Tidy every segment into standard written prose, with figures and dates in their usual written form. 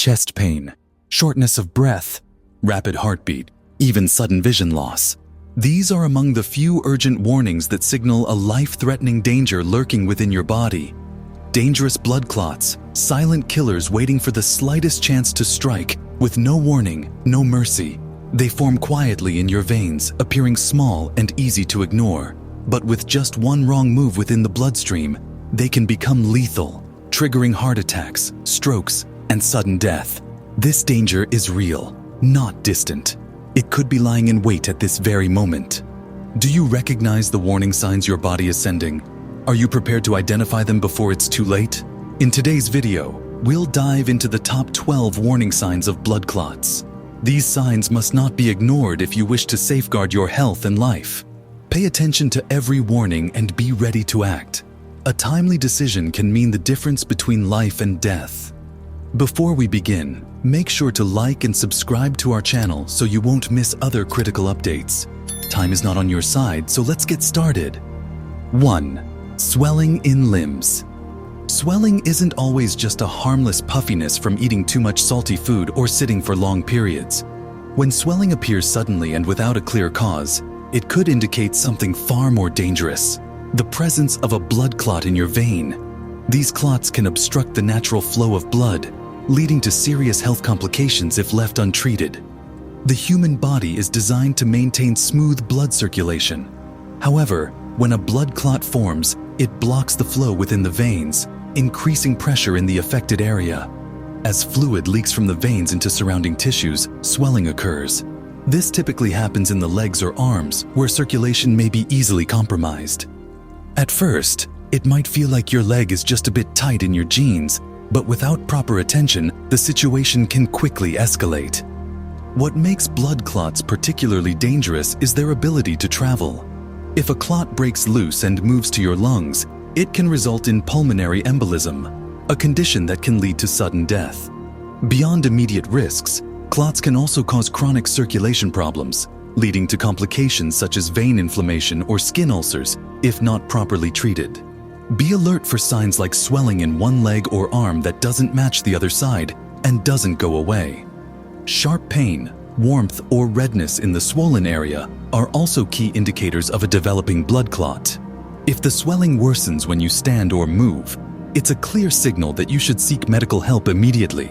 chest pain, shortness of breath, rapid heartbeat, even sudden vision loss. These are among the few urgent warnings that signal a life-threatening danger lurking within your body. Dangerous blood clots, silent killers waiting for the slightest chance to strike, with no warning, no mercy. They form quietly in your veins, appearing small and easy to ignore. But with just one wrong move within the bloodstream, they can become lethal, triggering heart attacks, strokes, and sudden death. This danger is real, not distant. It could be lying in wait at this very moment. Do you recognize the warning signs your body is sending? Are you prepared to identify them before it's too late? In today's video, we'll dive into the top 12 warning signs of blood clots. These signs must not be ignored if you wish to safeguard your health and life. Pay attention to every warning and be ready to act. A timely decision can mean the difference between life and death. Before we begin, make sure to like and subscribe to our channel so you won't miss other critical updates. Time is not on your side, so let's get started. 1. Swelling in limbs. Swelling isn't always just a harmless puffiness from eating too much salty food or sitting for long periods. When swelling appears suddenly and without a clear cause, it could indicate something far more dangerous: the presence of a blood clot in your vein. These clots can obstruct the natural flow of blood, leading to serious health complications if left untreated. The human body is designed to maintain smooth blood circulation. However, when a blood clot forms, it blocks the flow within the veins, increasing pressure in the affected area. As fluid leaks from the veins into surrounding tissues, swelling occurs. This typically happens in the legs or arms, where circulation may be easily compromised. At first, it might feel like your leg is just a bit tight in your jeans, but without proper attention, the situation can quickly escalate. What makes blood clots particularly dangerous is their ability to travel. If a clot breaks loose and moves to your lungs, it can result in pulmonary embolism, a condition that can lead to sudden death. Beyond immediate risks, clots can also cause chronic circulation problems, leading to complications such as vein inflammation or skin ulcers if not properly treated. Be alert for signs like swelling in one leg or arm that doesn't match the other side and doesn't go away. Sharp pain, warmth, or redness in the swollen area are also key indicators of a developing blood clot. If the swelling worsens when you stand or move, it's a clear signal that you should seek medical help immediately.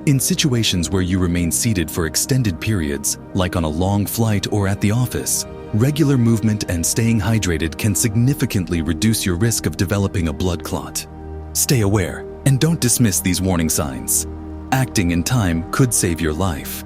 In situations where you remain seated for extended periods, like on a long flight or at the office, regular movement and staying hydrated can significantly reduce your risk of developing a blood clot. Stay aware and don't dismiss these warning signs. Acting in time could save your life.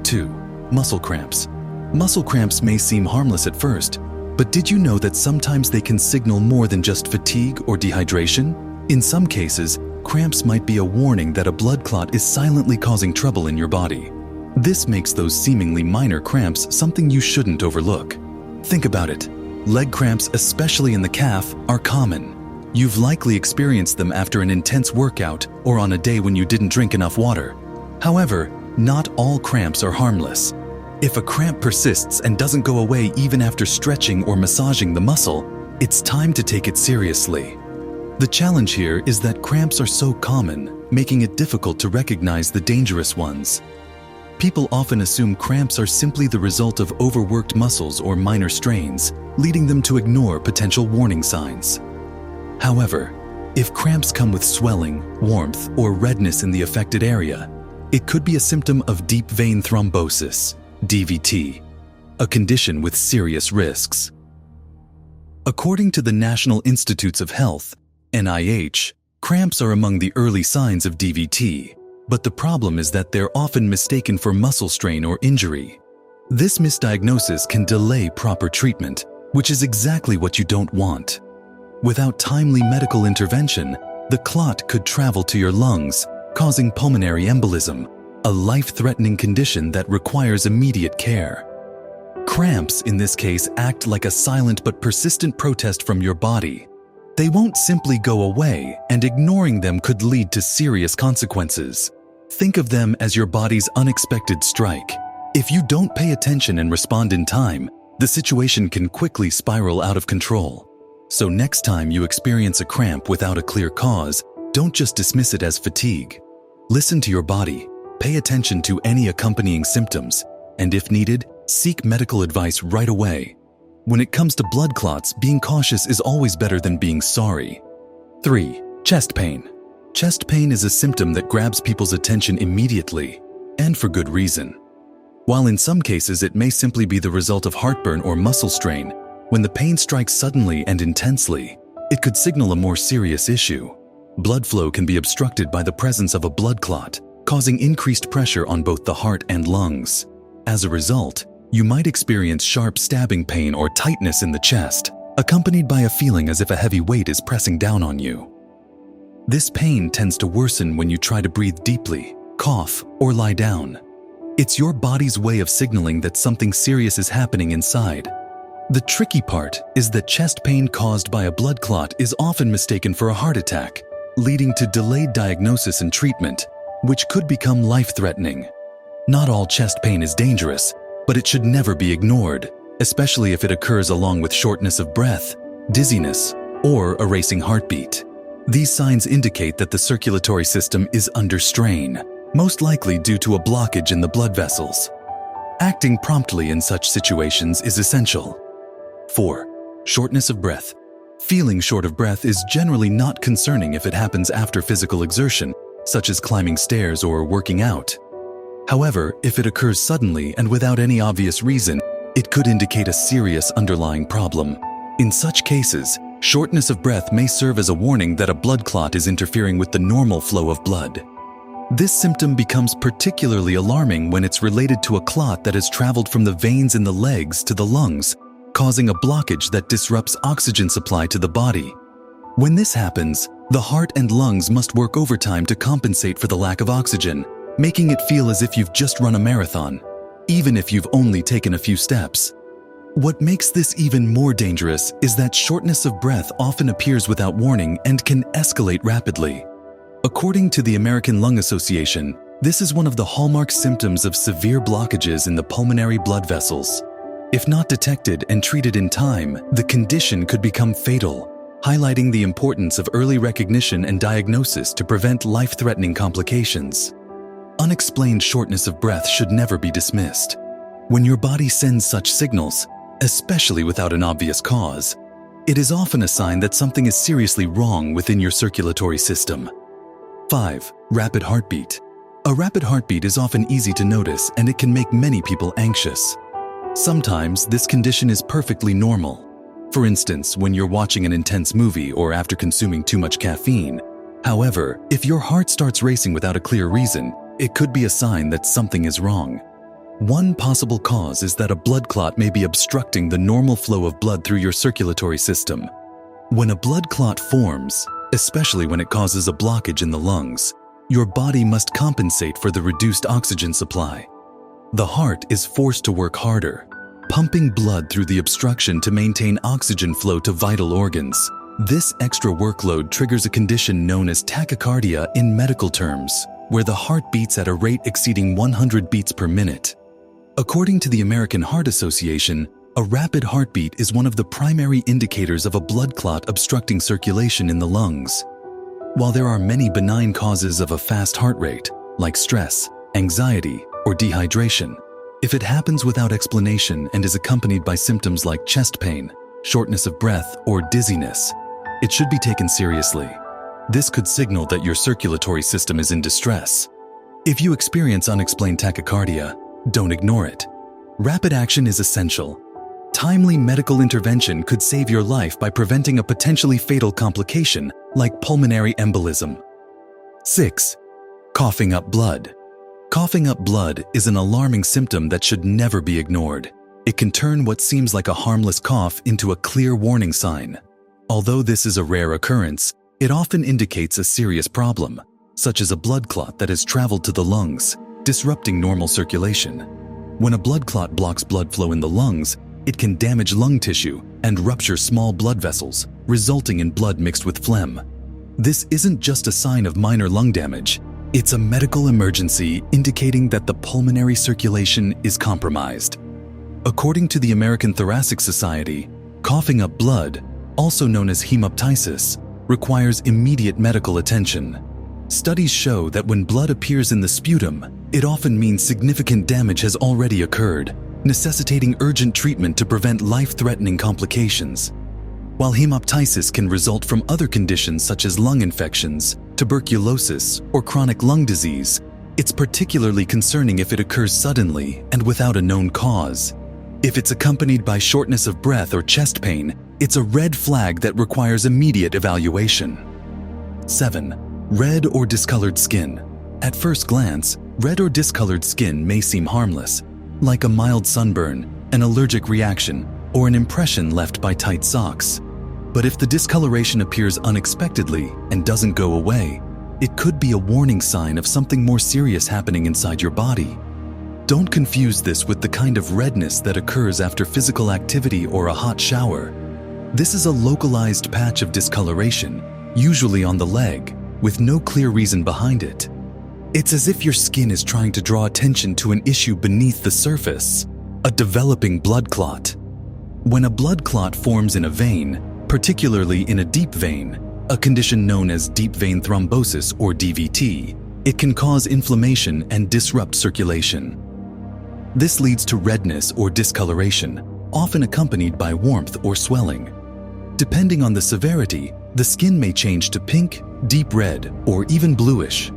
2. Muscle cramps. Muscle cramps may seem harmless at first, but did you know that sometimes they can signal more than just fatigue or dehydration? In some cases, cramps might be a warning that a blood clot is silently causing trouble in your body. This makes those seemingly minor cramps something you shouldn't overlook. Think about it. Leg cramps, especially in the calf, are common. You've likely experienced them after an intense workout or on a day when you didn't drink enough water. However, not all cramps are harmless. If a cramp persists and doesn't go away even after stretching or massaging the muscle, it's time to take it seriously. The challenge here is that cramps are so common, making it difficult to recognize the dangerous ones. People often assume cramps are simply the result of overworked muscles or minor strains, leading them to ignore potential warning signs. However, if cramps come with swelling, warmth, or redness in the affected area, it could be a symptom of deep vein thrombosis, DVT, a condition with serious risks. According to the National Institutes of Health, NIH, cramps are among the early signs of DVT, but the problem is that they're often mistaken for muscle strain or injury. This misdiagnosis can delay proper treatment, which is exactly what you don't want. Without timely medical intervention, the clot could travel to your lungs, causing pulmonary embolism, a life-threatening condition that requires immediate care. Cramps, in this case, act like a silent but persistent protest from your body. They won't simply go away, and ignoring them could lead to serious consequences. Think of them as your body's unexpected strike. If you don't pay attention and respond in time, the situation can quickly spiral out of control. So next time you experience a cramp without a clear cause, don't just dismiss it as fatigue. Listen to your body, pay attention to any accompanying symptoms, and if needed, seek medical advice right away. When it comes to blood clots, being cautious is always better than being sorry. 3. Chest pain. Chest pain is a symptom that grabs people's attention immediately, and for good reason. While in some cases it may simply be the result of heartburn or muscle strain, when the pain strikes suddenly and intensely, it could signal a more serious issue. Blood flow can be obstructed by the presence of a blood clot, causing increased pressure on both the heart and lungs. As a result, you might experience sharp stabbing pain or tightness in the chest, accompanied by a feeling as if a heavy weight is pressing down on you. This pain tends to worsen when you try to breathe deeply, cough, or lie down. It's your body's way of signaling that something serious is happening inside. The tricky part is that chest pain caused by a blood clot is often mistaken for a heart attack, leading to delayed diagnosis and treatment, which could become life-threatening. Not all chest pain is dangerous, but it should never be ignored, especially if it occurs along with shortness of breath, dizziness, or a racing heartbeat. These signs indicate that the circulatory system is under strain, most likely due to a blockage in the blood vessels. Acting promptly in such situations is essential. 4. Shortness of breath. Feeling short of breath is generally not concerning if it happens after physical exertion, such as climbing stairs or working out. However, if it occurs suddenly and without any obvious reason, it could indicate a serious underlying problem. In such cases, shortness of breath may serve as a warning that a blood clot is interfering with the normal flow of blood. This symptom becomes particularly alarming when it's related to a clot that has traveled from the veins in the legs to the lungs, causing a blockage that disrupts oxygen supply to the body. When this happens, the heart and lungs must work overtime to compensate for the lack of oxygen, making it feel as if you've just run a marathon, even if you've only taken a few steps. What makes this even more dangerous is that shortness of breath often appears without warning and can escalate rapidly. According to the American Lung Association, this is one of the hallmark symptoms of severe blockages in the pulmonary blood vessels. If not detected and treated in time, the condition could become fatal, highlighting the importance of early recognition and diagnosis to prevent life-threatening complications. Unexplained shortness of breath should never be dismissed. When your body sends such signals, especially without an obvious cause, it is often a sign that something is seriously wrong within your circulatory system. 5. Rapid heartbeat. A rapid heartbeat is often easy to notice and it can make many people anxious. Sometimes this condition is perfectly normal. For instance, when you're watching an intense movie or after consuming too much caffeine. However, if your heart starts racing without a clear reason, it could be a sign that something is wrong. One possible cause is that a blood clot may be obstructing the normal flow of blood through your circulatory system. When a blood clot forms, especially when it causes a blockage in the lungs, your body must compensate for the reduced oxygen supply. The heart is forced to work harder, pumping blood through the obstruction to maintain oxygen flow to vital organs. This extra workload triggers a condition known as tachycardia in medical terms, where the heart beats at a rate exceeding 100 beats per minute. According to the American Heart Association, a rapid heartbeat is one of the primary indicators of a blood clot obstructing circulation in the lungs. While there are many benign causes of a fast heart rate, like stress, anxiety, or dehydration, if it happens without explanation and is accompanied by symptoms like chest pain, shortness of breath, or dizziness, it should be taken seriously. This could signal that your circulatory system is in distress. If you experience unexplained tachycardia, don't ignore it. Rapid action is essential. Timely medical intervention could save your life by preventing a potentially fatal complication like pulmonary embolism. 6. Coughing up blood. Coughing up blood is an alarming symptom that should never be ignored. It can turn what seems like a harmless cough into a clear warning sign. Although this is a rare occurrence, it often indicates a serious problem, such as a blood clot that has traveled to the lungs, disrupting normal circulation. When a blood clot blocks blood flow in the lungs, it can damage lung tissue and rupture small blood vessels, resulting in blood mixed with phlegm. This isn't just a sign of minor lung damage. It's a medical emergency indicating that the pulmonary circulation is compromised. According to the American Thoracic Society, coughing up blood, also known as hemoptysis, requires immediate medical attention. Studies show that when blood appears in the sputum, it often means significant damage has already occurred, necessitating urgent treatment to prevent life-threatening complications. While hemoptysis can result from other conditions such as lung infections, tuberculosis, or chronic lung disease, it's particularly concerning if it occurs suddenly and without a known cause. If it's accompanied by shortness of breath or chest pain, it's a red flag that requires immediate evaluation. 7. Red or discolored skin. At first glance, red or discolored skin may seem harmless, like a mild sunburn, an allergic reaction, or an impression left by tight socks. But if the discoloration appears unexpectedly and doesn't go away, it could be a warning sign of something more serious happening inside your body. Don't confuse this with the kind of redness that occurs after physical activity or a hot shower. This is a localized patch of discoloration, usually on the leg, with no clear reason behind it. It's as if your skin is trying to draw attention to an issue beneath the surface, a developing blood clot. When a blood clot forms in a vein, particularly in a deep vein, a condition known as deep vein thrombosis or DVT, it can cause inflammation and disrupt circulation. This leads to redness or discoloration, often accompanied by warmth or swelling. Depending on the severity, the skin may change to pink, deep red, or even bluish.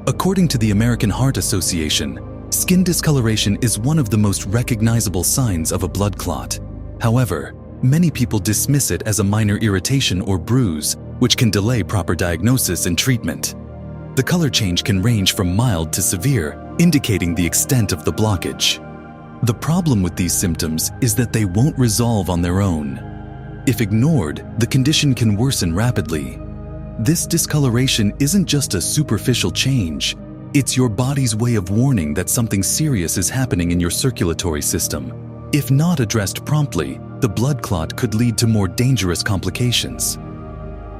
According to the American Heart Association, skin discoloration is one of the most recognizable signs of a blood clot. However, many people dismiss it as a minor irritation or bruise, which can delay proper diagnosis and treatment. The color change can range from mild to severe, indicating the extent of the blockage. The problem with these symptoms is that they won't resolve on their own. If ignored, the condition can worsen rapidly. This discoloration isn't just a superficial change. It's your body's way of warning that something serious is happening in your circulatory system. If not addressed promptly, the blood clot could lead to more dangerous complications.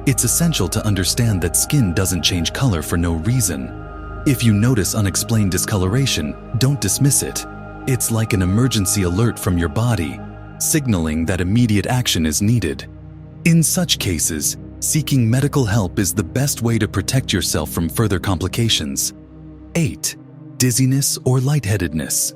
It's essential to understand that skin doesn't change color for no reason. If you notice unexplained discoloration, don't dismiss it. It's like an emergency alert from your body, signaling that immediate action is needed. In such cases, seeking medical help is the best way to protect yourself from further complications. 8. Dizziness or lightheadedness.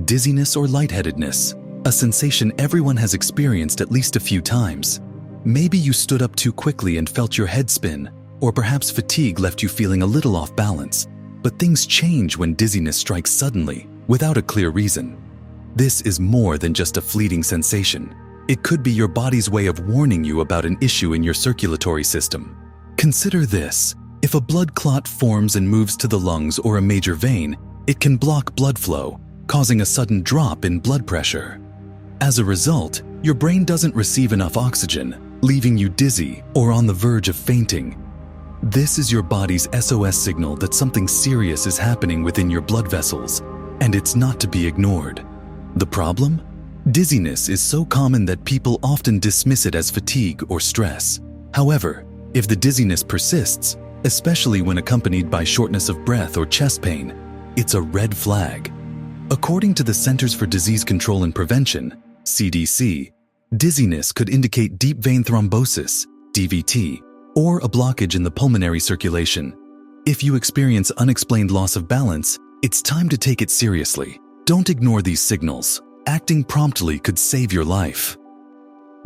Dizziness or lightheadedness, a sensation everyone has experienced at least a few times. Maybe you stood up too quickly and felt your head spin, or perhaps fatigue left you feeling a little off balance. But things change when dizziness strikes suddenly, without a clear reason. This is more than just a fleeting sensation. It could be your body's way of warning you about an issue in your circulatory system. Consider this. If a blood clot forms and moves to the lungs or a major vein, it can block blood flow, causing a sudden drop in blood pressure. As a result, your brain doesn't receive enough oxygen, leaving you dizzy or on the verge of fainting. This is your body's SOS signal that something serious is happening within your blood vessels, and it's not to be ignored. The problem? Dizziness is so common that people often dismiss it as fatigue or stress. However, if the dizziness persists, especially when accompanied by shortness of breath or chest pain, it's a red flag. According to the Centers for Disease Control and Prevention, CDC, dizziness could indicate deep vein thrombosis, DVT, or a blockage in the pulmonary circulation. If you experience unexplained loss of balance, it's time to take it seriously. Don't ignore these signals. Acting promptly could save your life.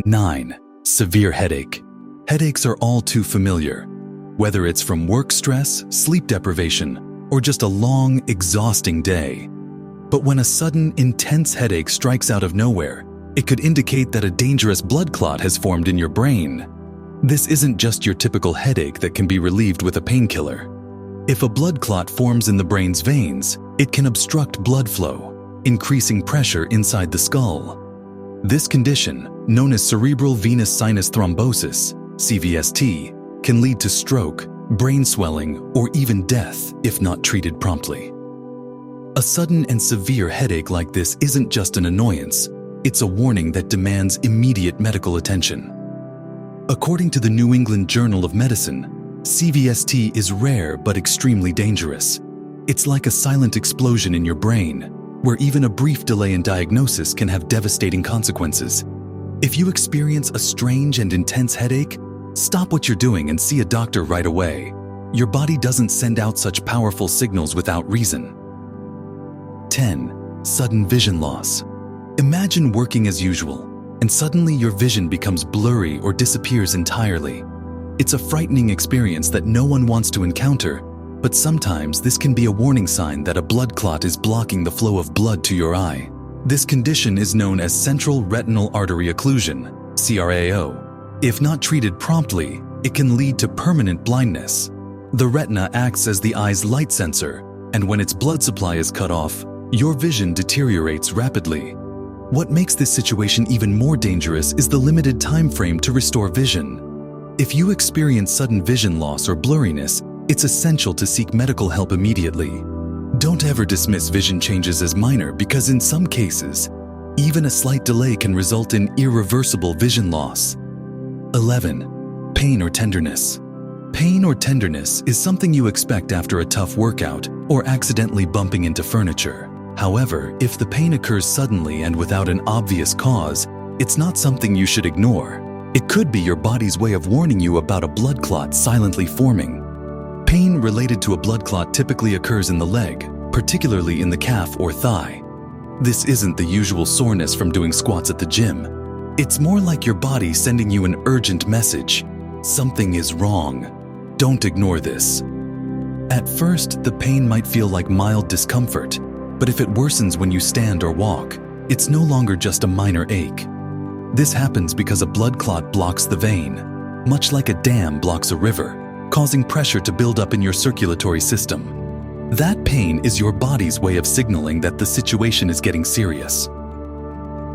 9. Severe headache. Headaches are all too familiar. Whether it's from work stress, sleep deprivation, or just a long, exhausting day. But when a sudden, intense headache strikes out of nowhere, it could indicate that a dangerous blood clot has formed in your brain. This isn't just your typical headache that can be relieved with a painkiller. If a blood clot forms in the brain's veins, it can obstruct blood flow, increasing pressure inside the skull. This condition, known as cerebral venous sinus thrombosis, CVST, can lead to stroke, brain swelling, or even death if not treated promptly. A sudden and severe headache like this isn't just an annoyance, it's a warning that demands immediate medical attention. According to the New England Journal of Medicine, CVST is rare but extremely dangerous. It's like a silent explosion in your brain, where even a brief delay in diagnosis can have devastating consequences. If you experience a strange and intense headache, stop what you're doing and see a doctor right away. Your body doesn't send out such powerful signals without reason. 10. Sudden vision loss. Imagine working as usual, and suddenly your vision becomes blurry or disappears entirely. It's a frightening experience that no one wants to encounter, but sometimes this can be a warning sign that a blood clot is blocking the flow of blood to your eye. This condition is known as central retinal artery occlusion, CRAO. If not treated promptly, it can lead to permanent blindness. The retina acts as the eye's light sensor, and when its blood supply is cut off, your vision deteriorates rapidly. What makes this situation even more dangerous is the limited time frame to restore vision. If you experience sudden vision loss or blurriness, it's essential to seek medical help immediately. Don't ever dismiss vision changes as minor because in some cases, even a slight delay can result in irreversible vision loss. 11. Pain or tenderness. Pain or tenderness is something you expect after a tough workout or accidentally bumping into furniture. However, if the pain occurs suddenly and without an obvious cause, it's not something you should ignore. It could be your body's way of warning you about a blood clot silently forming. Pain related to a blood clot typically occurs in the leg, particularly in the calf or thigh. This isn't the usual soreness from doing squats at the gym. It's more like your body sending you an urgent message. Something is wrong. Don't ignore this. At first, the pain might feel like mild discomfort, but if it worsens when you stand or walk, it's no longer just a minor ache. This happens because a blood clot blocks the vein, much like a dam blocks a river, causing pressure to build up in your circulatory system. That pain is your body's way of signaling that the situation is getting serious.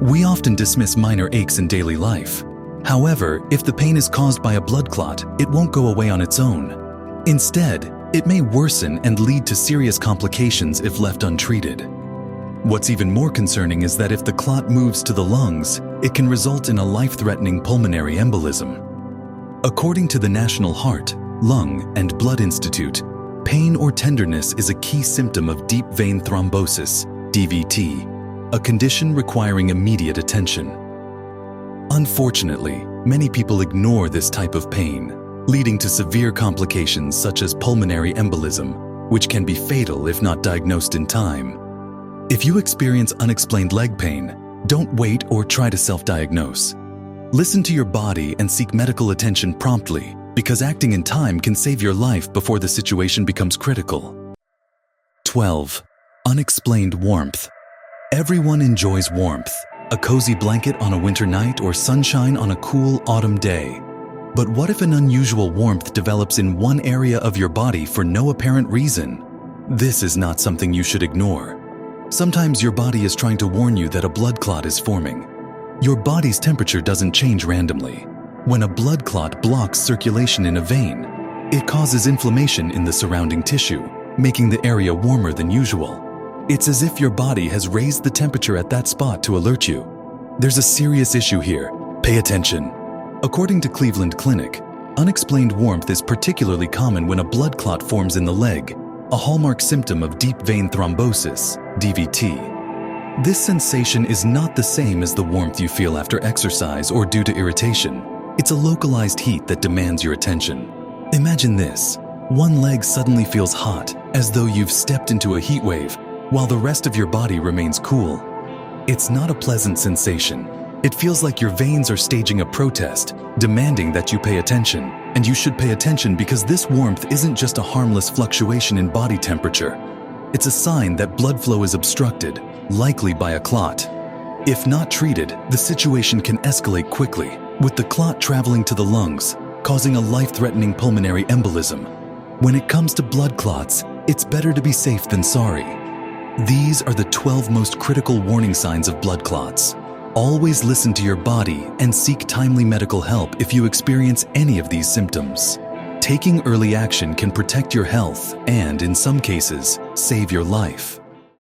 We often dismiss minor aches in daily life. However, if the pain is caused by a blood clot, it won't go away on its own. Instead, it may worsen and lead to serious complications if left untreated. What's even more concerning is that if the clot moves to the lungs, it can result in a life-threatening pulmonary embolism. According to the National Heart, Lung, and Blood Institute, pain or tenderness is a key symptom of deep vein thrombosis, DVT, a condition requiring immediate attention. Unfortunately, many people ignore this type of pain, leading to severe complications such as pulmonary embolism, which can be fatal if not diagnosed in time. If you experience unexplained leg pain, don't wait or try to self-diagnose. Listen to your body and seek medical attention promptly, because acting in time can save your life before the situation becomes critical. 12. Unexplained warmth. Everyone enjoys warmth, a cozy blanket on a winter night or sunshine on a cool autumn day. But what if an unusual warmth develops in one area of your body for no apparent reason? This is not something you should ignore. Sometimes your body is trying to warn you that a blood clot is forming. Your body's temperature doesn't change randomly. When a blood clot blocks circulation in a vein, it causes inflammation in the surrounding tissue, making the area warmer than usual. It's as if your body has raised the temperature at that spot to alert you. There's a serious issue here. Pay attention. According to Cleveland Clinic, unexplained warmth is particularly common when a blood clot forms in the leg, a hallmark symptom of deep vein thrombosis, DVT. This sensation is not the same as the warmth you feel after exercise or due to irritation. It's a localized heat that demands your attention. Imagine this. One leg suddenly feels hot, as though you've stepped into a heat wave, while the rest of your body remains cool. It's not a pleasant sensation. It feels like your veins are staging a protest, demanding that you pay attention. And you should pay attention because this warmth isn't just a harmless fluctuation in body temperature. It's a sign that blood flow is obstructed, likely by a clot. If not treated, the situation can escalate quickly, with the clot traveling to the lungs, causing a life-threatening pulmonary embolism. When it comes to blood clots, it's better to be safe than sorry. These are the 12 most critical warning signs of blood clots. Always listen to your body and seek timely medical help if you experience any of these symptoms. Taking early action can protect your health and, in some cases, save your life.